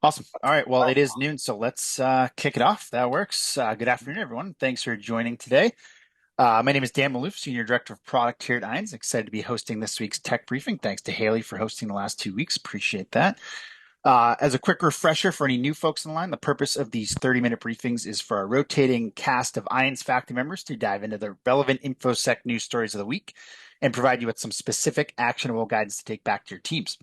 Awesome. All right. Well, it is noon, so let's kick it off. That works. Good afternoon, everyone. Thanks for joining today. My name is Dan Maloof, Senior Director of Product here at Irons. Excited to be hosting this week's tech briefing. Thanks to Haley for hosting the last 2 weeks. Appreciate that. As a quick refresher for any new folks in line, the purpose of these 30-minute briefings is for a rotating cast of Irons faculty members to dive into the relevant InfoSec news stories of the week and provide you with some specific actionable guidance to take back to your teams.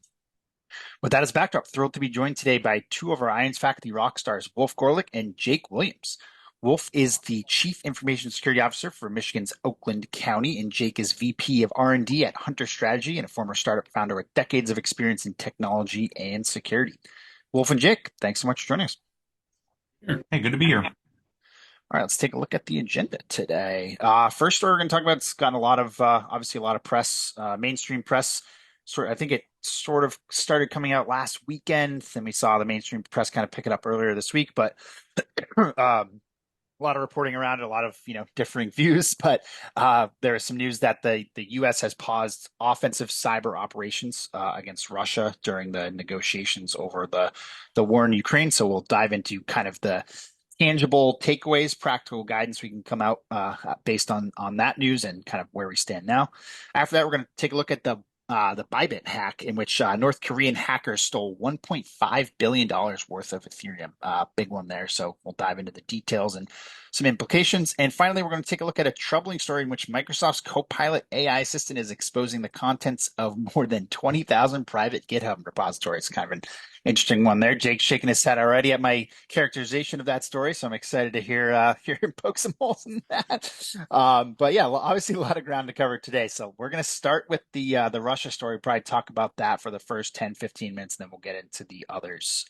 With that as backdrop, thrilled to be joined today by two of our Irons faculty rock stars, Wolf Gorlick and Jake Williams. Wolf is the Chief Information Security Officer for Michigan's Oakland County, and Jake is VP of R&D at Hunter Strategy and a former startup founder with decades of experience in technology and security. Wolf and Jake, thanks so much for joining us. Hey, good to be here. All right, let's take a look at the agenda today. First story we're going to talk about, it's gotten a lot of, obviously a lot of press, mainstream press. I think it sort of started coming out last weekend. Then we saw the mainstream press kind of pick it up earlier this week, but a lot of reporting around it, a lot of, differing views. But there is some news that the U.S. has paused offensive cyber operations against Russia during the negotiations over the war in Ukraine. So we'll dive into kind of the tangible takeaways, practical guidance we can come out based on that news and kind of where we stand now. After that, we're going to take a look at the Bybit hack, in which North Korean hackers stole $1.5 billion worth of Ethereum. Big one there. So we'll dive into the details and some implications. And finally, we're going to take a look at a troubling story in which Microsoft's Copilot AI assistant is exposing the contents of more than 20,000 private GitHub repositories. Kind of an interesting one there. Jake's shaking his head already at my characterization of that story, so I'm excited to hear him poke some holes in that. But yeah, obviously a lot of ground to cover today. So we're going to start with the Russia story, probably talk about that for the first 10, 15 minutes, and then we'll get into the others.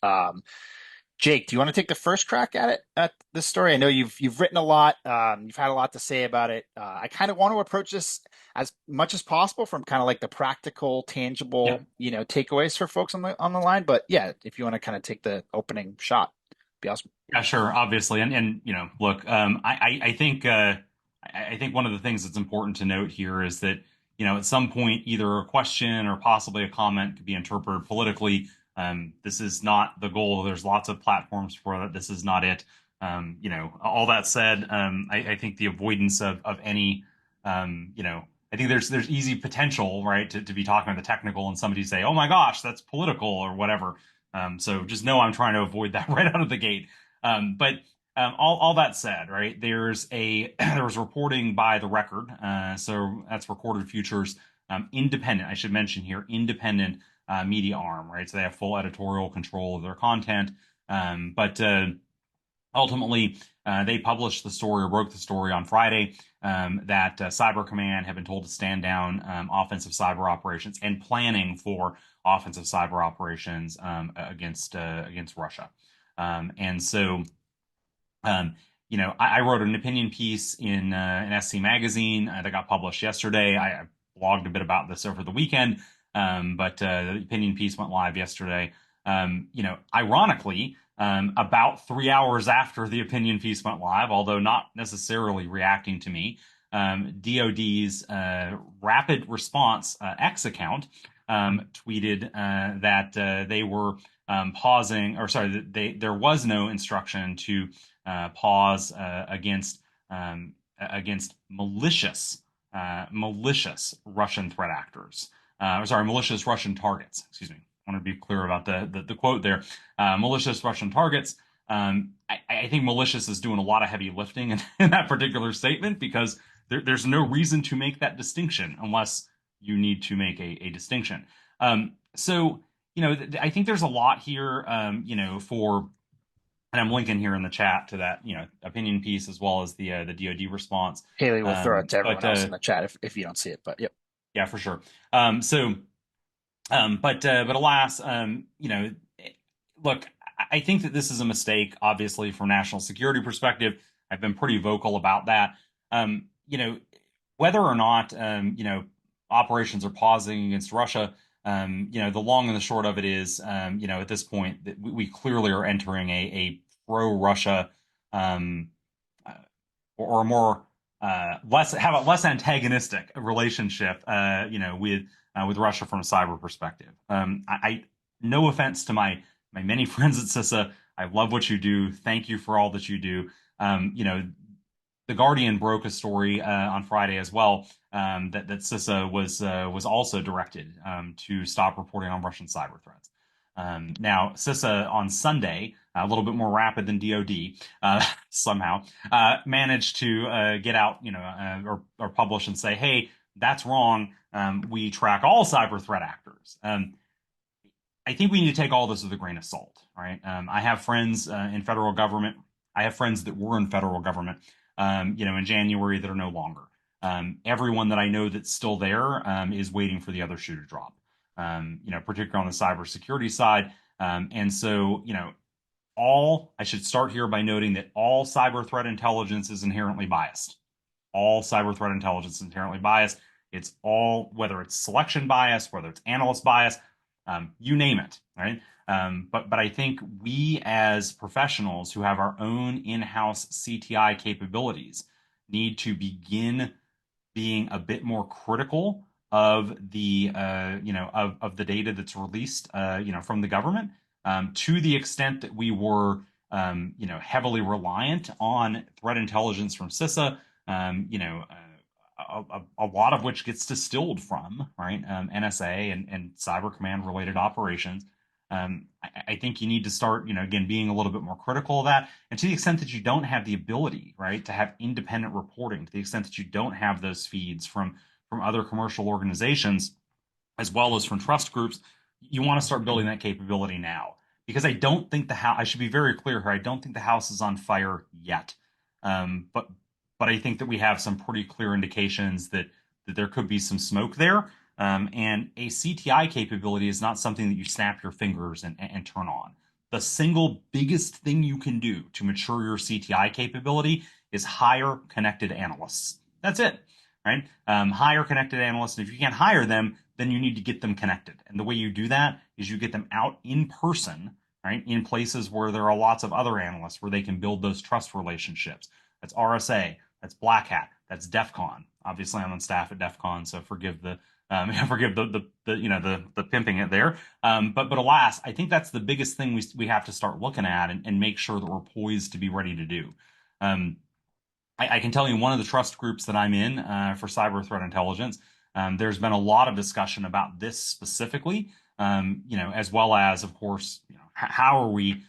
Jake, do you want to take the first crack at it, at this story? I know you've written a lot. You've had a lot to say about it. I kind of want to approach this as much as possible from kind of like the practical, tangible, Yep. takeaways for folks on the line. But yeah, if you want to kind of take the opening shot, be awesome. Yeah, sure, obviously. And look, I think one of the things that's important to note here is that, at some point, either a question or possibly a comment could be interpreted politically. This is not the goal. There's lots of platforms for that. This is not it. All that said, I think the avoidance of any, I think there's easy potential, right, to be talking about the technical and somebody say, oh my gosh, that's political or whatever. So just know I'm trying to avoid that right out of the gate. But all that said, right, there was reporting by The Record, so that's Recorded Futures, independent. I should mention here, independent media arm, right? So they have full editorial control of their content. But ultimately, they published the story or broke the story on Friday that Cyber Command had been told to stand down offensive cyber operations and planning for offensive cyber operations against Russia. And so, I wrote an opinion piece in SC Magazine that got published yesterday. I blogged a bit about this over the weekend, but the opinion piece went live yesterday. Ironically, about 3 hours after the opinion piece went live, although not necessarily reacting to me, DoD's Rapid Response X account tweeted that they were pausing, or sorry, there was no instruction to pause against malicious Russian threat actors. Malicious Russian targets. Excuse me. I want to be clear about the quote there. Malicious Russian targets. I think malicious is doing a lot of heavy lifting in that particular statement because there's no reason to make that distinction unless you need to make a distinction. I think there's a lot here, and I'm linking here in the chat to that, opinion piece as well as the DoD response. Haley will throw it to everyone else in the chat if you don't see it. But yep. Yeah, for sure. But alas, look, I think that this is a mistake, obviously, from a national security perspective. I've been pretty vocal about that. Whether or not, operations are pausing against Russia, the long and the short of it is, at this point, that we clearly are entering a pro-Russia, or more, have a less antagonistic relationship, with Russia from a cyber perspective. No offense to my my many friends at CISA. I love what you do. Thank you for all that you do. You know, the Guardian broke a story on Friday as well, that CISA was also directed to stop reporting on Russian cyber threats. Now, CISA on Sunday, a little bit more rapid than DoD, somehow managed to get out, or publish and say, "Hey, that's wrong. We track all cyber threat actors." I think we need to take all this with a grain of salt, right? I have friends in federal government. I have friends that were in federal government, in January that are no longer. Everyone that I know that's still there is waiting for the other shoe to drop. Particularly on the cybersecurity side. And so, I should start here by noting that all cyber threat intelligence is inherently biased. All cyber threat intelligence is inherently biased. It's all, whether it's selection bias, whether it's analyst bias, you name it, right? But I think we as professionals who have our own in-house CTI capabilities need to begin being a bit more critical of the of the data that's released from the government, to the extent that we were heavily reliant on threat intelligence from CISA, a lot of which gets distilled from, right, NSA and cyber command related operations. I think you need to start, again, being a little bit more critical of that. And to the extent that you don't have the ability, right, to have independent reporting, to the extent that you don't have those feeds from other commercial organizations, as well as from trust groups, you want to start building that capability now. Because I don't think the house, I should be very clear here, I don't think the house is on fire yet. But I think that we have some pretty clear indications that there could be some smoke there. And a CTI capability is not something that you snap your fingers and turn on. The single biggest thing you can do to mature your CTI capability is hire connected analysts. That's it, right? Hire connected analysts. And if you can't hire them, then you need to get them connected. And the way you do that is you get them out in person, right? In places where there are lots of other analysts where they can build those trust relationships. That's RSA, that's Black Hat, that's DEF CON. Obviously, I'm on staff at DEF CON, so forgive the forgive the pimping it there. But alas, I think that's the biggest thing we have to start looking at and make sure that we're poised to be ready to do. I can tell you one of the trust groups that I'm in for cyber threat intelligence. There's been a lot of discussion about this specifically, as well as, of course, how are we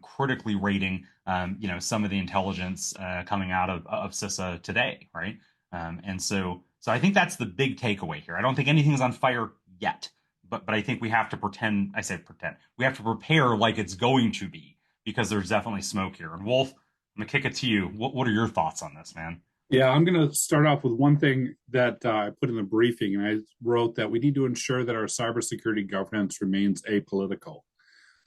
critically rating, some of the intelligence coming out of CISA today, right? And so I think that's the big takeaway here. I don't think anything's on fire yet, but I think we have to pretend. I say pretend. We have to prepare like it's going to be because there's definitely smoke here. And Wolf, I'm gonna kick it to you. What are your thoughts on this, man? Yeah, I'm going to start off with one thing that I put in the briefing, and I wrote that we need to ensure that our cybersecurity governance remains apolitical.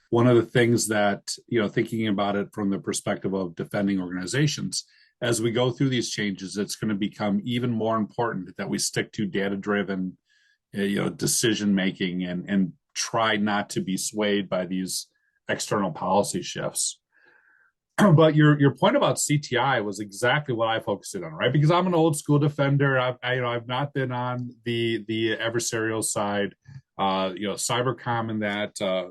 One of the things that, thinking about it from the perspective of defending organizations, as we go through these changes, it's going to become even more important that we stick to data-driven, decision making and try not to be swayed by these external policy shifts. But your point about CTI was exactly what I focused in on, right? Because I'm an old school defender. I've not been on the adversarial side. Cybercom and that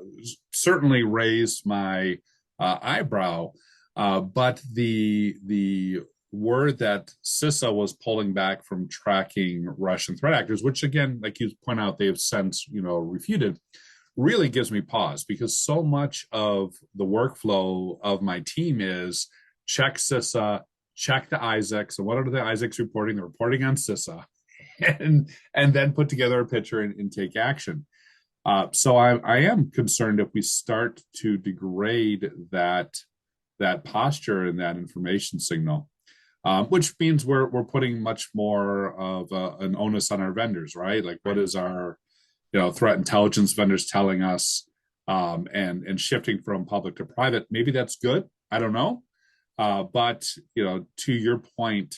certainly raised my eyebrow. But the word that CISA was pulling back from tracking Russian threat actors, which again, like you point out, they have since refuted, really gives me pause because so much of the workflow of my team is check CISA, check the ISACs, and what are the ISACs reporting? They're reporting on CISA, and then put together a picture and take action. So I am concerned if we start to degrade that posture and that information signal, which means we're putting much more of an onus on our vendors, right? Like, what is our threat intelligence vendors telling us, and shifting from public to private? Maybe that's good. I don't know. But to your point,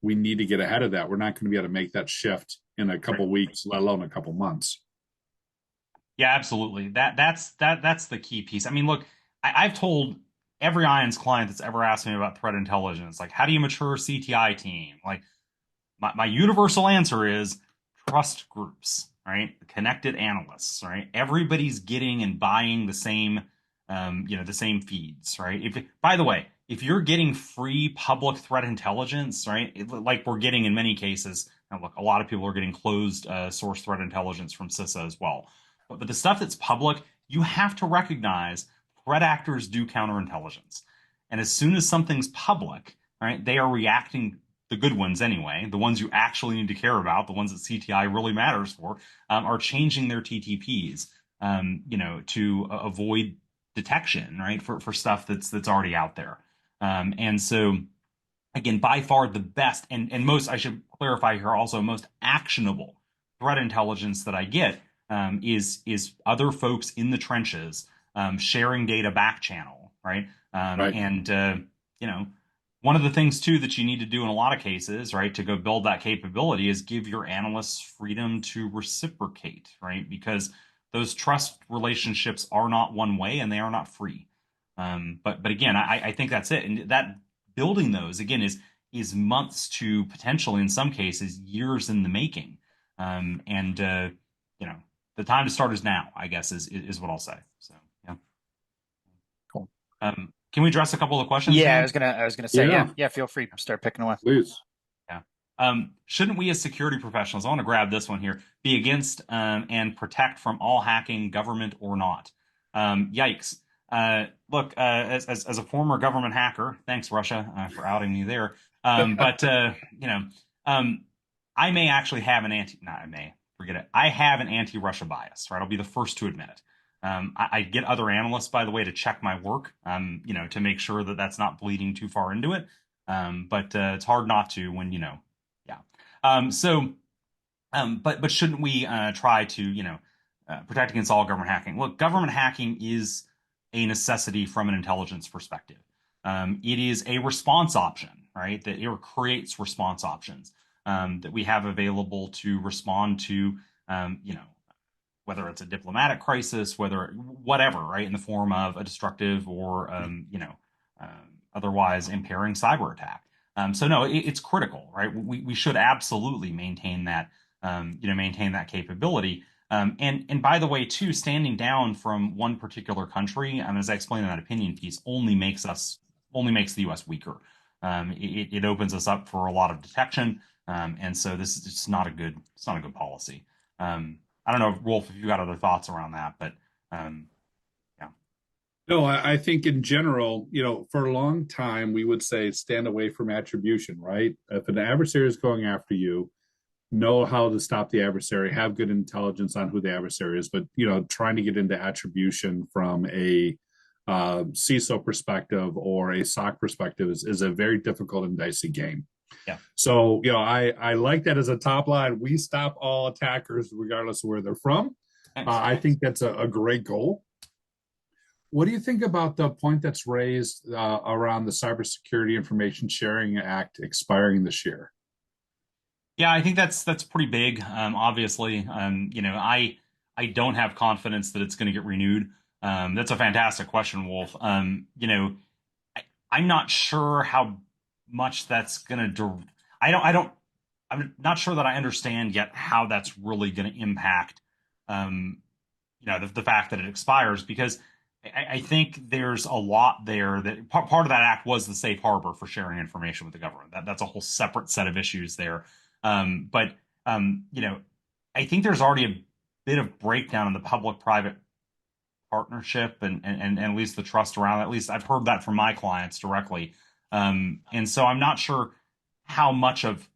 we need to get ahead of that. We're not going to be able to make that shift in a couple weeks, let alone a couple months. Yeah, absolutely. That's the key piece. I mean, look, I've told every IONS client that's ever asked me about threat intelligence, like, how do you mature a CTI team? Like, my universal answer is trust groups, right? Connected analysts, right? Everybody's getting and buying the same the same feeds, right? By the way, if you're getting free public threat intelligence, right, like we're getting in many cases, now look, a lot of people are getting closed source threat intelligence from CISA as well. But the stuff that's public, you have to recognize threat actors do counterintelligence. And as soon as something's public, right, they are reacting, the good ones anyway, the ones you actually need to care about, the ones that CTI really matters for, are changing their TTPs, to avoid detection, right, for stuff that's already out there. And so, again, by far the best and most, I should clarify here also, most actionable threat intelligence that I get is other folks in the trenches sharing data back channel, right? Right. And one of the things too that you need to do in a lot of cases, right, to go build that capability is give your analysts freedom to reciprocate, right? Because those trust relationships are not one way and they are not free. But again, I think that's it. And that building those again is months to potentially in some cases years in the making. And the time to start is now, I guess is what I'll say. So yeah. Cool. Can we address a couple of questions Yeah, here? I was gonna say, Yeah, yeah, feel free, start picking away. please. Yeah. Shouldn't we as security professionals, I want to grab this one here, be against and protect from all hacking, government or not? Yikes. Look, as a former government hacker, thanks Russia for outing me there. But um, I may actually have an not I may, forget it. I have an anti-Russia bias, right? I'll be the first to admit it. I get other analysts, by the way, to check my work, to make sure that that's not bleeding too far into it. But it's hard not to when yeah. But shouldn't we try to protect against all government hacking? Look, government hacking is a necessity from an intelligence perspective. It is a response option, right? That it creates response options that we have available to respond to, whether it's a diplomatic crisis, whether whatever, right, in the form of a destructive or otherwise impairing cyber attack. So no, it's critical, right? We should absolutely maintain that, maintain that capability. And by the way, too, standing down from one particular country, as I explained in that opinion piece, only makes the U.S. weaker. It opens us up for a lot of detection, and so this is just it's not a good policy. I don't know, Wolf, if you got other thoughts around that, but yeah. No, I think in general, for a long time, we would say stand away from attribution, right? If an adversary is going after you, know how to stop the adversary, have good intelligence on who the adversary is. But, trying to get into attribution from a CISO perspective or a SOC perspective is a very difficult and dicey game. Yeah. So, I like that as a top line. We stop all attackers regardless of where they're from. I think that's a great goal. What do you think about the point that's raised around the Cybersecurity Information Sharing Act expiring this year? Yeah, I think that's pretty big. Obviously, I don't have confidence that it's going to get renewed. That's a fantastic question, Wolf. I'm not sure how much that's going to. I don't. I'm not sure that I understand yet how that's really going to impact, the fact that it expires because I think there's a lot there that part of that act was the safe harbor for sharing information with the government. That's a whole separate set of issues there. But I think there's already a bit of breakdown in the public-private partnership and at least the trust around it. At least I've heard that from my clients directly. And so I'm not sure how much that's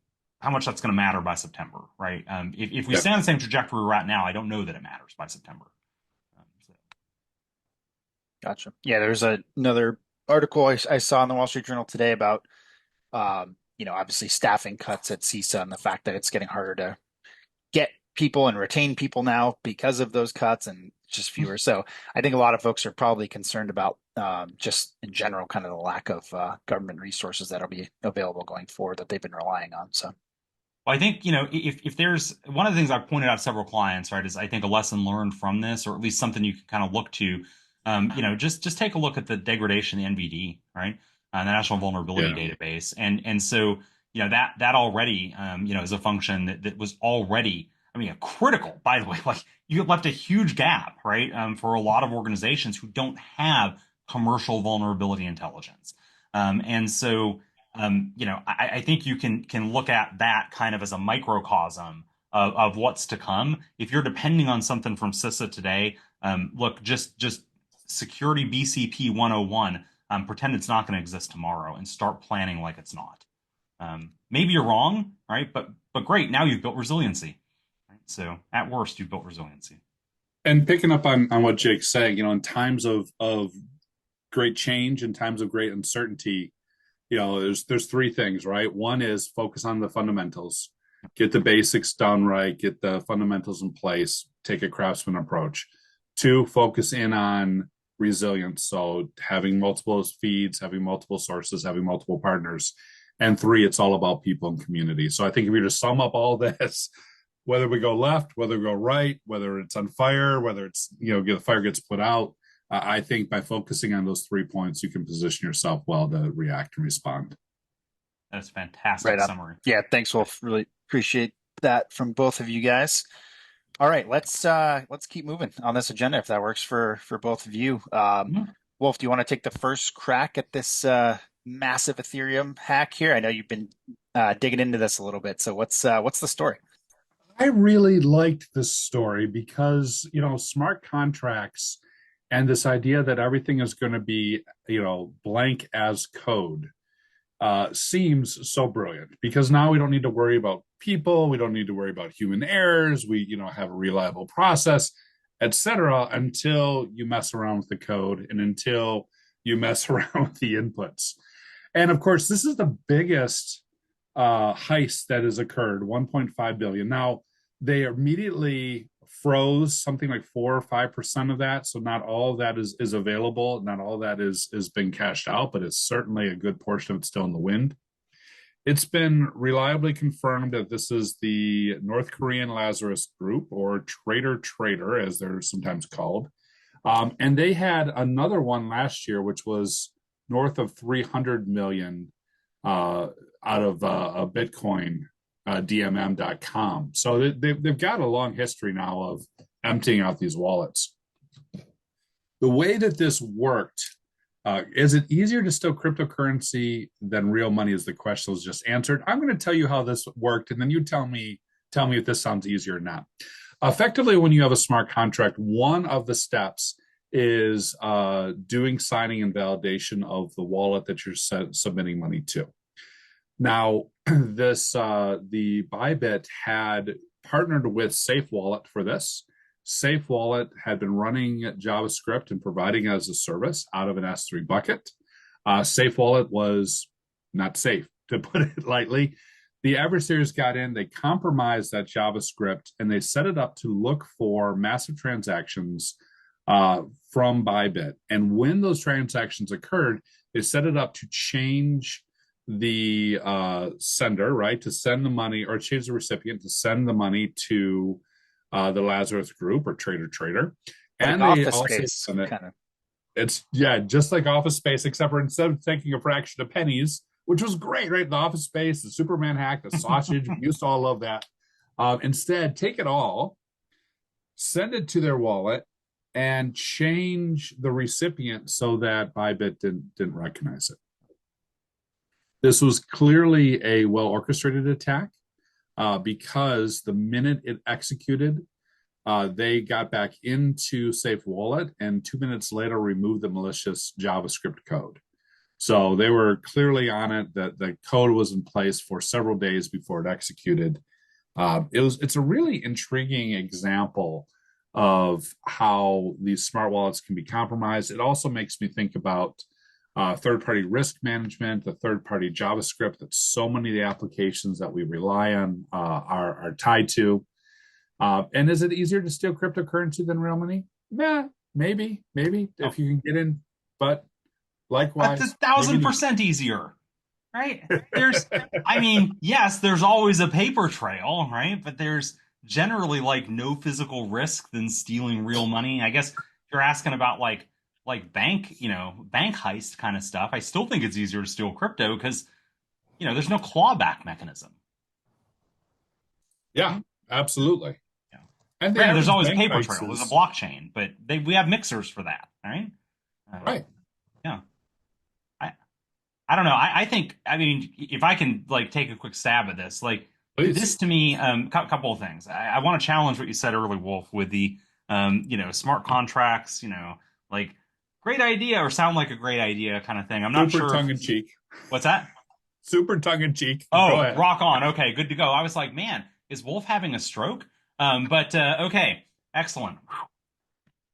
going to matter by September, right? If we Yep. stay on the same trajectory we're at now, I don't know that it matters by September. Gotcha. Yeah, there's another article I saw in the Wall Street Journal today about, obviously staffing cuts at CISA and the fact that it's getting harder to get people and retain people now because of those cuts and just fewer. So I think a lot of folks are probably concerned about just in general, kind of the lack of government resources that'll be available going forward that they've been relying on. So. Well, I think, if there's one of the things I've pointed out to several clients, right, is I think a lesson learned from this, or at least something you can kind of look to, just take a look at the degradation, the NVD, right, the National Vulnerability Database, and so that already, is a function that was already, I mean, critical. By the way, like you left a huge gap, right? For a lot of organizations who don't have commercial vulnerability intelligence. And so, I think you can look at that kind of as a microcosm of what's to come. If you're depending on something from CISA today, look, just security BCP 101, pretend it's not going to exist tomorrow and start planning like it's not. Maybe you're wrong, right? But great, now you've built resiliency. Right? So at worst, you've built resiliency. And picking up on what Jake's saying, in times of great change and times of great uncertainty, there's three things, right? One is focus on the fundamentals, get the basics done right, get the fundamentals in place, take a craftsman approach. Two, focus in on resilience, so having multiple feeds, having multiple sources, having multiple partners. And three, it's all about people and community. So I think if we just sum up all this, whether we go left, whether we go right, whether it's on fire, whether it's the fire gets put out, I think by focusing on those 3 points, you can position yourself well to react and respond. That's a Right fantastic on. summary. Yeah, thanks, Wolf. Really appreciate that from both of you guys. All right, let's keep moving on this agenda if that works for both of you. Mhm. Wolf, do you want to take the first crack at this massive Ethereum hack here? I know you've been digging into this a little bit. So what's the story? I really liked this story because, smart contracts and this idea that everything is going to be, blank as code seems so brilliant because now we don't need to worry about people. We don't need to worry about human errors. We, have a reliable process, etc. until you mess around with the code and until you mess around with the inputs. And of course, this is the biggest heist that has occurred, 1.5 billion. Now, they immediately froze something like 4 or 5% of that. So not all of that is available. Not all that is been cashed out, but it's certainly a good portion of it still in the wind. It's been reliably confirmed that this is the North Korean Lazarus Group, or Trader, as they're sometimes called. And they had another one last year, which was north of 300 million uh, out of a Bitcoin, DMM.com. So they've got a long history now of emptying out these wallets. The way that this worked, is it easier to steal cryptocurrency than real money? Is the question was just answered. I'm going to tell you how this worked, and then you tell me if this sounds easier or not. Effectively, when you have a smart contract, one of the steps is doing signing and validation of the wallet that you're submitting money to. Now, the Bybit had partnered with Safe Wallet for this. Safe Wallet had been running JavaScript and providing as a service out of an S3 bucket. Safe Wallet was not safe, to put it lightly. The adversaries got in, they compromised that JavaScript, and they set it up to look for massive transactions from Bybit. And when those transactions occurred, they set it up to change the sender, right, to send the money, or change the recipient to send the money to the Lazarus Group or Trader. Like And they Office also Space, send it. kind of. It's, yeah, just like Office Space, except for instead of taking a fraction of pennies, which was great, right? The Office Space, the Superman hack, the sausage, we used to all love that. Instead, take it all, send it to their wallet, and change the recipient so that Bybit didn't recognize it. This was clearly a well orchestrated attack because the minute it executed, they got back into Safe Wallet and 2 minutes later removed the malicious JavaScript code. So they were clearly on it. That the code was in place for several days before it executed. It's a really intriguing example of how these smart wallets can be compromised. It also makes me think about third-party risk management, the third-party JavaScript that so many of the applications that we rely on are tied to. And is it easier to steal cryptocurrency than real money? Yeah, maybe if you can get in, but That's a likewise, maybe thousand not. percent easier, right? I mean, yes, there's always a paper trail, right? But there's generally like no physical risk than stealing real money. I guess if you're asking about like bank, bank heist kind of stuff, I still think it's easier to steal crypto because, there's no clawback mechanism. Yeah, absolutely. Yeah. And the Granted, there's average always a bank paper heist trail. There's a is blockchain, but we have mixers for that, right? right. Yeah. I I don't know. I think, I mean, if I can like take a quick stab at this, like Please. this to me, couple of things. I want to challenge what you said early, Wolf, with the smart contracts, like great idea or sound like a great idea kind of thing. I'm not Super sure if tongue in cheek. what's that? Super tongue in cheek. Go Oh, ahead. rock on. Okay, good to go. I was like, man, is Wolf having a stroke? But okay, excellent.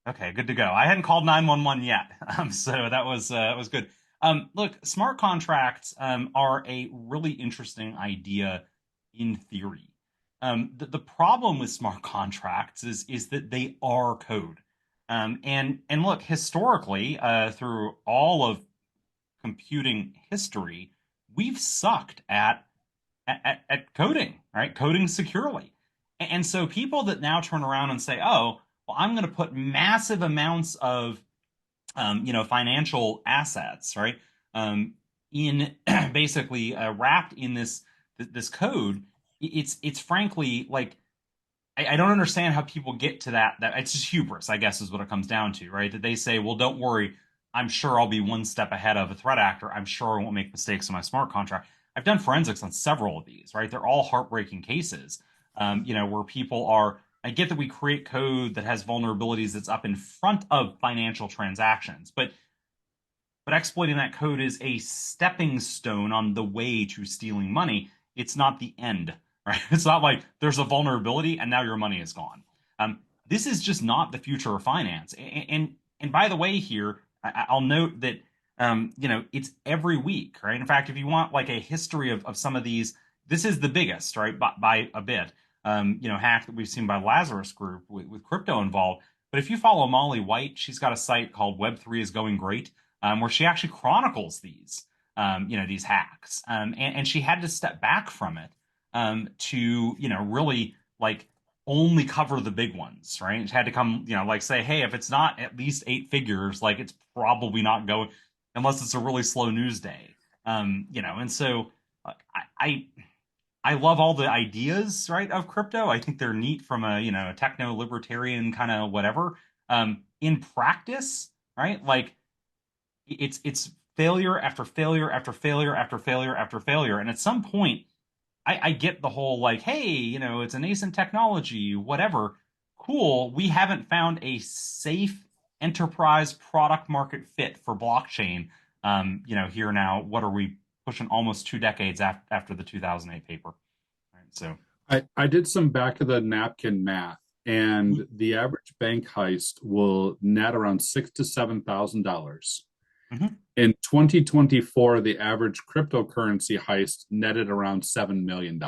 Okay, good to go. I hadn't called 911 yet, so that was good. Look, smart contracts are a really interesting idea in theory. The problem with smart contracts is that they are code. And look, historically, through all of computing history, we've sucked at coding, right? Coding securely. And so people that now turn around and say, oh, well, I'm going to put massive amounts of, financial assets, right? In basically wrapped in this code. It's frankly like I don't understand how people get to that it's just hubris, I guess, is what it comes down to, right? That they say, well, don't worry, I'm sure I'll be one step ahead of a threat actor. I'm sure I won't make mistakes in my smart contract. I've done forensics on several of these, right? They're all heartbreaking cases, where people are. I get that we create code that has vulnerabilities that's up in front of financial transactions, but exploiting that code is a stepping stone on the way to stealing money. It's not the end, right? It's not like there's a vulnerability and now your money is gone. This is just not the future of finance. And by the way, here I'll note that it's every week, right? In fact, if you want like a history of some of these, this is the biggest, right, by a bit. Hack that we've seen by Lazarus Group with crypto involved. But if you follow Molly White, she's got a site called Web3 is Going Great, where she actually chronicles these hacks, and she had to step back from it to really like only cover the big ones, right? She had to come, like say, hey, if it's not at least eight figures, like it's probably not going unless it's a really slow news day, and so I I love all the ideas, right, of crypto. I think they're neat from a techno libertarian kind of whatever. In practice, right, like it's failure after failure after failure after failure after failure. And at some point, I get the whole like, hey, it's a nascent technology, whatever. Cool. We haven't found a safe enterprise product market fit for blockchain. Here now, what are we pushing almost 2 decades after the 2008 paper? Right, so, I did some back of the napkin math, and the average bank heist will net around $6,000 to $7,000. mhm. In 2024, the average cryptocurrency heist netted around $7 million.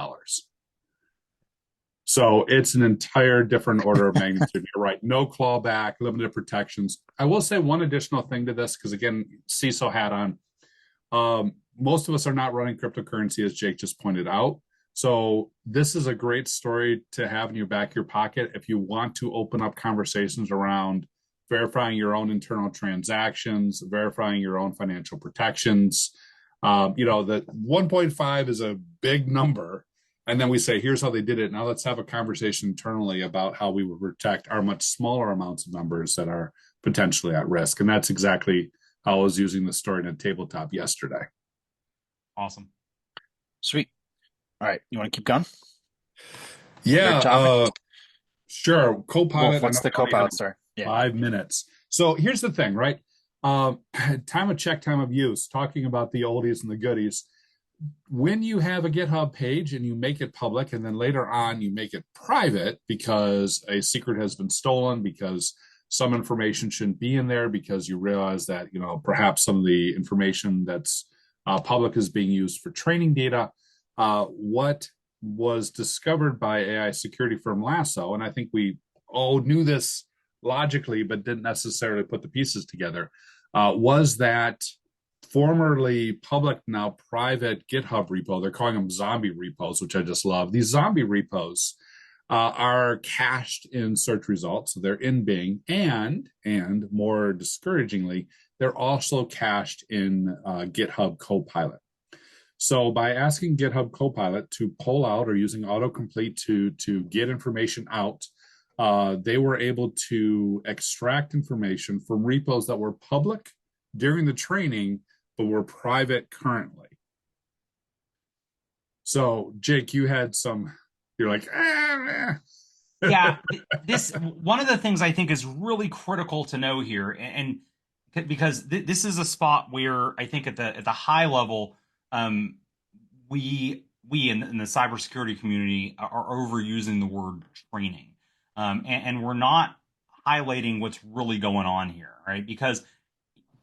So it's an entire different order of magnitude. You're right. No clawback, limited protections. I will say one additional thing to this, because again, CISO hat on. Most of us are not running cryptocurrency, as Jake just pointed out. So this is a great story to have in your back your pocket if you want to open up conversations around verifying your own internal transactions, verifying your own financial protections. The 1.5 is a big number. And then we say, here's how they did it. Now let's have a conversation internally about how we would protect our much smaller amounts of numbers that are potentially at risk. And that's exactly how I was using the story in a tabletop yesterday. Awesome. Sweet. All right. You want to keep going? Yeah, Favorite topic? sure. Wolf, Copilot, I what's know the we only have Copilot story? Yeah. 5 minutes. So here's the thing, right? Time of check, time of use, talking about the oldies and the goodies. When you have a GitHub page and you make it public, and then later on you make it private because a secret has been stolen, because some information shouldn't be in there, because you realize that perhaps some of the information that's public is being used for training data. What was discovered by AI security firm Lasso, and I think we all knew this logically, but didn't necessarily put the pieces together, was that formerly public, now private GitHub repo, they're calling them zombie repos, which I just love. These zombie repos are cached in search results, so they're in Bing, and more discouragingly, they're also cached in GitHub Copilot. So by asking GitHub Copilot to pull out or using autocomplete to get information out, they were able to extract information from repos that were public during the training, but were private currently. So, Jake, you had some, you're like, Yeah, this one of the things I think is really critical to know here, and because this is a spot where I think at the high level, um, we in the cybersecurity community are overusing the word training, and we're not highlighting what's really going on here, right? Because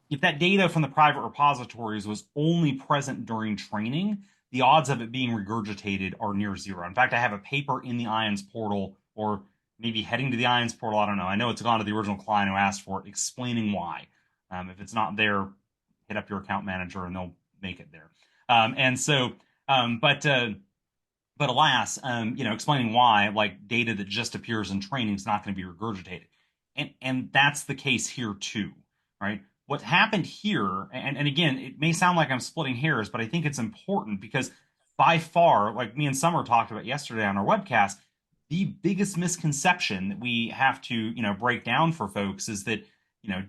if that data from the private repositories was only present during training, the odds of it being regurgitated are near zero. In fact, I have a paper in the IONS portal, or maybe heading to the IONS portal. I don't know. I know it's gone to the original client who asked for it, explaining why. If it's not there, hit up your account manager and they'll make it there. And so, um, but uh, but alas, explaining why like data that just appears in training is not going to be regurgitated, and that's the case here too, right? What happened here, and again, it may sound like I'm splitting hairs, but I think it's important because by far, like me and Summer talked about yesterday on our webcast, the biggest misconception that we have to break down for folks is that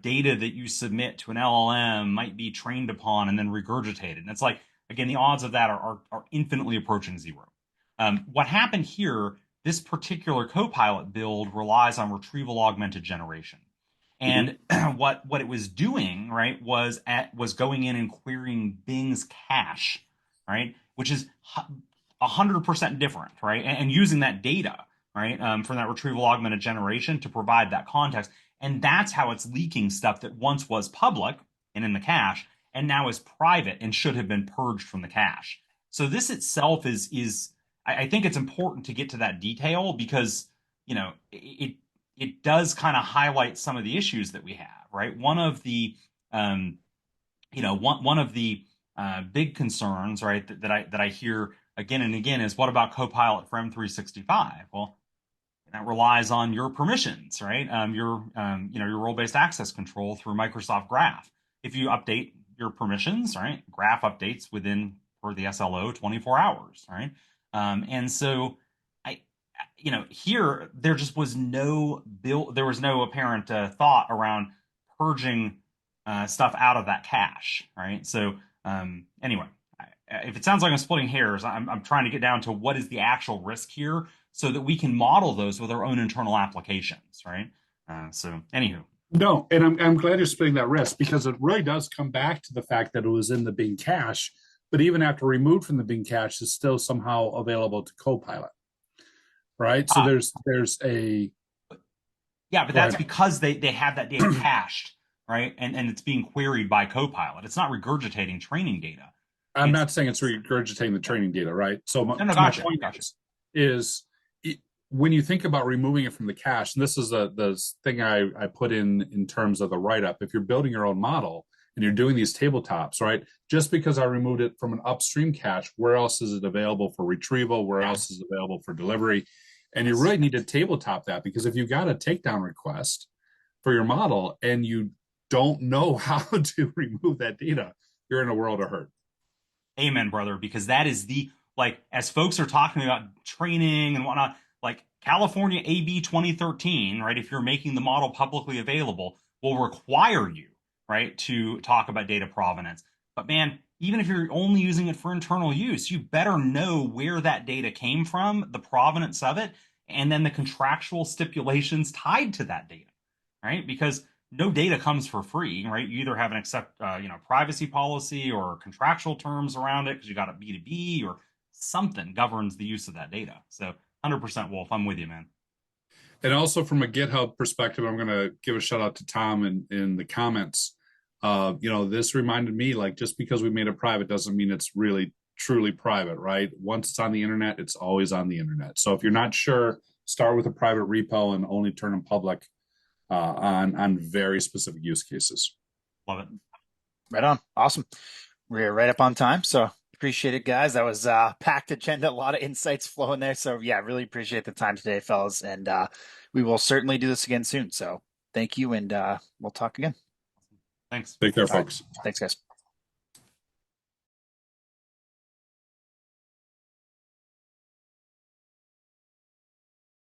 data that you submit to an LLM might be trained upon and then regurgitated, and it's like again the odds of that are infinitely approaching zero. What happened here, this particular Copilot build relies on retrieval augmented generation. Mhm. And what it was doing, right, was going in and querying Bing's cache, right, which is 100% different, right, and using that data, right, from that retrieval augmented generation to provide that context, and that's how it's leaking stuff that once was public and in the cache, and now is private and should have been purged from the cache. So this itself is I think it's important to get to that detail because it does kind of highlight some of the issues that we have, right? One of the um, one of the big concerns, right, that I hear again and again is what about Copilot for M365? Well, that relies on your permissions, right? Your role-based access control through Microsoft Graph. If you update your permissions, right, Graph updates within for the SLO 24 hours, right? And so I, here there just was no build, there was no apparent thought around purging stuff out of that cache, right? So anyway, if it sounds like I'm splitting hairs, I'm trying to get down to what is the actual risk here so that we can model those with our own internal applications, right? So, anywho, No, and I'm glad you're splitting that risk because it really does come back to the fact that it was in the Bing cache, but even after removed from the Bing cache, it's still somehow available to Copilot, right? So uh, there's a yeah, but go that's ahead. because they have that data cached, right? And it's being queried by Copilot. It's not regurgitating training data. I'm It's not saying it's regurgitating the yeah. training data, right? So No, no, my gotcha, point gotcha. is it, when you think about removing it from the cache, and this is the thing I put in terms of the write up. If you're building your own model and you're doing these tabletops, right? Just because I removed it from an upstream cache, where else is it available for retrieval? Where Yeah, else is it available for delivery? And you yes. really need to tabletop that because if you got a takedown request for your model and you don't know how to remove that data, you're in a world of hurt. Amen, brother, because that is the like as folks are talking about training and whatnot, like California AB 2013, right? If you're making the model publicly available, will require you, right, to talk about data provenance. But man, even if you're only using it for internal use, you better know where that data came from, the provenance of it, and then the contractual stipulations tied to that data, right? Because no data comes for free, right? You either have an privacy policy or contractual terms around it because you got a B2B or something governs the use of that data. So 100% Wolf, I'm with you, man. And also from a GitHub perspective, I'm going to give a shout out to Tom in the comments. This reminded me like just because we made it private doesn't mean it's really truly private, right? Once it's on the internet, it's always on the internet. So if you're not sure, start with a private repo and only turn them public on very specific use cases. Love it. Right on. Awesome. We're right up on time. So appreciate it, guys. That was packed agenda, a lot of insights flowing there. So yeah, really appreciate the time today, fellas. And we will certainly do this again soon. So thank you, and we'll talk again. Thanks. Take care, All right. folks. Thanks, guys.